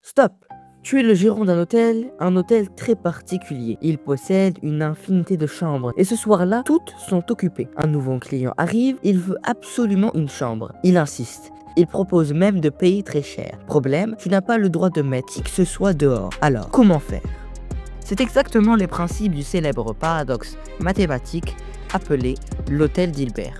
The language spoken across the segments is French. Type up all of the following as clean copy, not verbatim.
Stop! Tu es le gérant d'un hôtel, un hôtel très particulier. Il possède une infinité de chambres et ce soir-là, toutes sont occupées. Un nouveau client arrive, il veut absolument une chambre. Il insiste. Il propose même de payer très cher. Problème, tu n'as pas le droit de mettre qui que ce soit dehors. Alors, comment faire? C'est exactement les principes du célèbre paradoxe mathématique appelé l'hôtel d'Hilbert.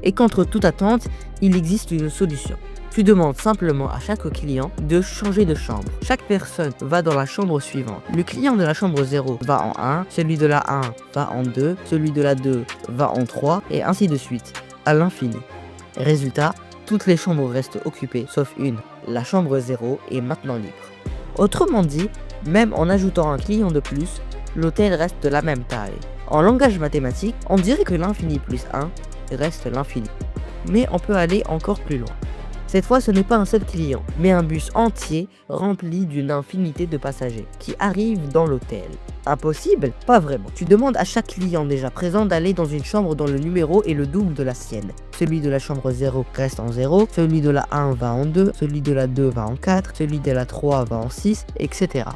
Et contre toute attente, il existe une solution. Tu demandes simplement à chaque client de changer de chambre. Chaque personne va dans la chambre suivante. Le client de la chambre 0 va en 1, celui de la 1 va en 2, celui de la 2 va en 3, et ainsi de suite, à l'infini. Résultat, toutes les chambres restent occupées, sauf une. La chambre 0 est maintenant libre. Autrement dit, même en ajoutant un client de plus, l'hôtel reste de la même taille. En langage mathématique, on dirait que l'infini plus 1 reste l'infini. Mais on peut aller encore plus loin. Cette fois, ce n'est pas un seul client, mais un bus entier rempli d'une infinité de passagers qui arrivent dans l'hôtel. Impossible? Pas vraiment. Tu demandes à chaque client déjà présent d'aller dans une chambre dont le numéro est le double de la sienne. Celui de la chambre 0 reste en 0, celui de la 1 va en 2, celui de la 2 va en 4, celui de la 3 va en 6, etc.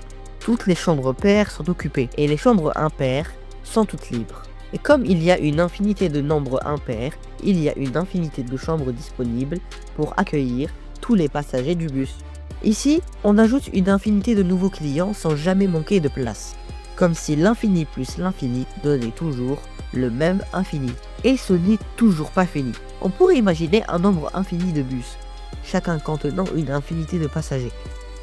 Toutes les chambres paires sont occupées et les chambres impaires sont toutes libres. Et comme il y a une infinité de nombres impairs, il y a une infinité de chambres disponibles pour accueillir tous les passagers du bus. Ici, on ajoute une infinité de nouveaux clients sans jamais manquer de place. Comme si l'infini plus l'infini donnait toujours le même infini. Et ce n'est toujours pas fini. On pourrait imaginer un nombre infini de bus, chacun contenant une infinité de passagers.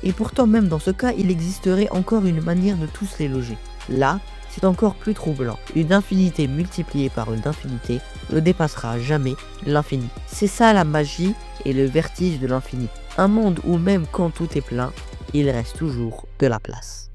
Et pourtant, même dans ce cas, il existerait encore une manière de tous les loger. Là, c'est encore plus troublant. Une infinité multipliée par une infinité ne dépassera jamais l'infini. C'est ça la magie et le vertige de l'infini. Un monde où même quand tout est plein, il reste toujours de la place.